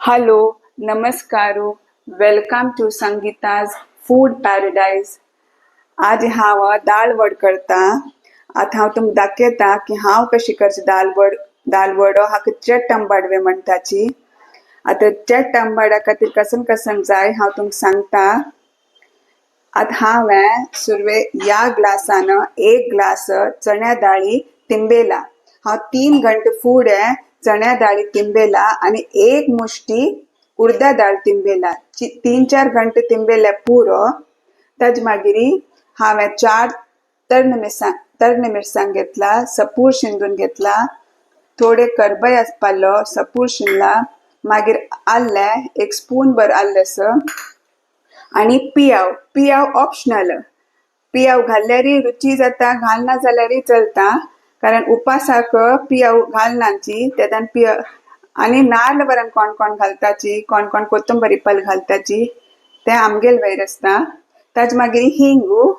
Hello, नमस्कारू. Welcome to Sangeeta's food paradise. आज हांव दाळ वड करता. आतां हांव तुमकां दाखयता की हांव कशी करता दाळ वडो. हाका चेट आंबाडवे म्हणटाची. आतां चेट आंबाड्या खातीर कसन कसन जाय हांव तुमकां सांगता. आतां हांवें सुरवे ह्या ग्लासान 1 ग्लास चण्या दाळी तिंबेला. हांव 3 घंटे फुडें चण्या दाळी तिंबेला आणि 1 मुष्टी उडदा दाळ तिंबेला. 3-4 घंटे तिंबेल्या पुरो. ताजे मागिरी हांवें 4 तर्ण मिरसांग घेतला, सपूर शिंदून घेतला, थोडे करबय पालो सपूर शिनला, मागीर आल्लें 1 स्पून भर आल्लें आणि पियाव ऑप्शनल. पियाव घाल्ल्यारय रुची जाता, घालना जाल्यारय चलता, कारण उपासाक पियाव घालनाची. तेदान पियाव आणि नाल्ल बरें कोण कोण घालताची, कोण कोण कोथंबरी पाल घालताची, ते आमगेल वयर आसता. ताजे मागीर हिंगू.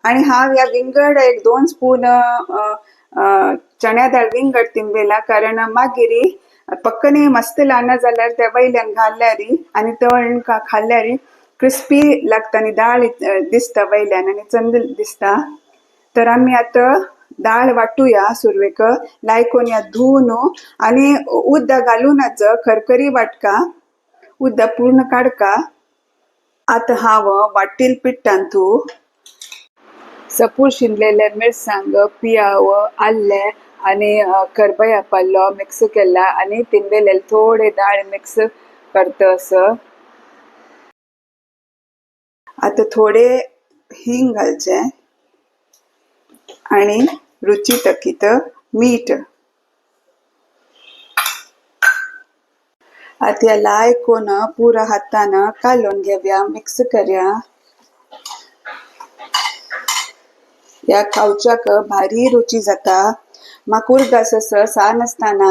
आणि हांव ह्या विंगड 1-2 स्पून चण्या दाळ विंगड तिंबेला, कारण मागीर पक्कने मस्त लाना जाल्यार त्या वयल्यान घाल्यारी आणि तळण खाल्ल्यारी क्रिस्पी लागता आणि दाळ दिसता वयल्यान आणि चंद दिसता. तर आमी आतां दाळ वाटूया सुरवेक. लायकोन या धुवन आणि उदक घालूनच खरखरी वाटका, उदक पूर्ण काडका. आतां हांव वाटील पिट्टांतू सपूर शिनलेले मिरसांग, पियाव, आल्लें आणि करबया पाल्लो मिक्स केला आणि तिंबेले थोडे दाळ मिक्स करतस. आता थोडे हिंग घालचे आणि रुची तकीत मीठ. आता या लायकोन पुरा हातान कालून घेवया, मिक्स करया. या खावच्याक भारी रुची जाता. म्हाका उरगास सान आसतना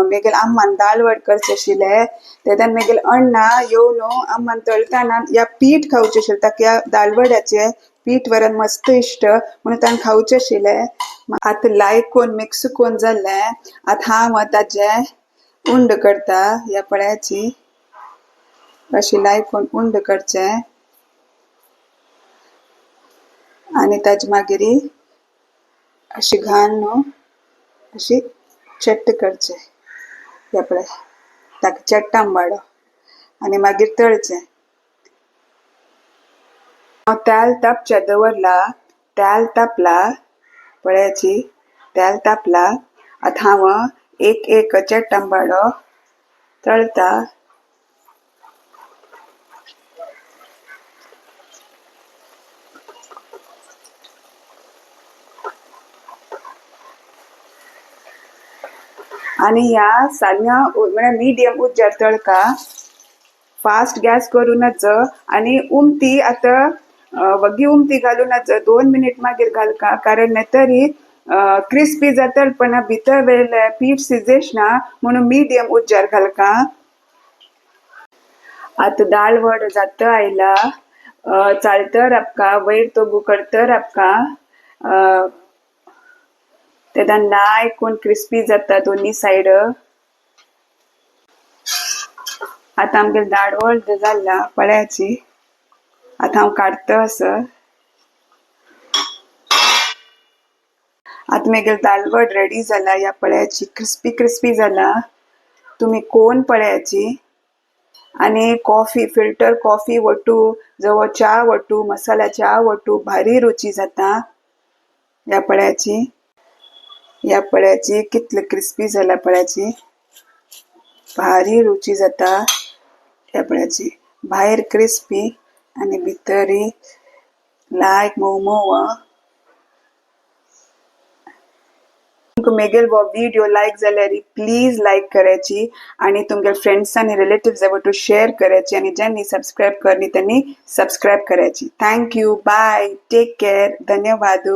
मेगेल आम्मान दाळ वड करचे आशिल्ले. तेदान मेगेल अण्णा येवन आम्मान तळताना या पीठ खावचे आशिल्ले. ताका या दाळ वड्याचे पीठ वरान मस्त इष्ट म्हणून ताणें खावचे आशिल्ले. आतां लायकोन मिक्स कोन जाल्ले. आतां हांव ताजे उंड करता. ह्या पळयाची अशी लायकोन उंड करचे आणि ताजे मागिरी अशी घान अशी चट्ट करचे. ह्या पळय ताका चट्ट आंबाडो आणि मागीर तळचे. हांव तेल तापचे दवरला. तेल तापला पळयाची, तेल तापला. आतां हांव एक चट्ट आंबाडो तळता. आणि ह्या सान्या म्हळ्यार मिडियम उज्यार तळका. फास्ट गॅस करूनच आणि उमती आतां वगी उमती घालूनच 2 मिनिट मागीर घालका, कारण नाहीतरी क्रिस्पी जातल पण भितर वेले पीठ शिजेश ना, म्हणून मिडियम उज्यार घालका. आतां दाळ वड जात आयला. चाळतर आपका, वयर तो बुकडतर आपका. तेदान लायकोन क्रिस्पी जाता दोन्ही साइड. आतां आमगेल दाळ वड जाला पळयाची. आतां हांव काडटस. आतां मेगेल दाळ वड रेडी जाला. ह्या पळयाची क्रिस्पी जाला. तुम्ही कोण पळयाची. आणि कॉफी, फिल्टर कॉफी वटू, जवळ च्या वटू, मसाला च्या वटू भारी रुची जाता. ह्या पळयाची कितले क्रिस्पी जाला पळयाची. भारी रुची जाता. ह्या पळयाची भायर क्रिस्पी आणि भितरी लायक मोव मोव. तुमकां मेगेल वो व्हिडिओ लायक जाल्यार प्लीज लायक करायची आणि तुमगे फ्रेंड्स आणि रिलेटिव्स वटू शेअर करायची आणि ज्यांनी सबस्क्राईब करनी त्यांनी सबस्क्राईब करायची. Thank you. Bye. Take care. धन्यवाद.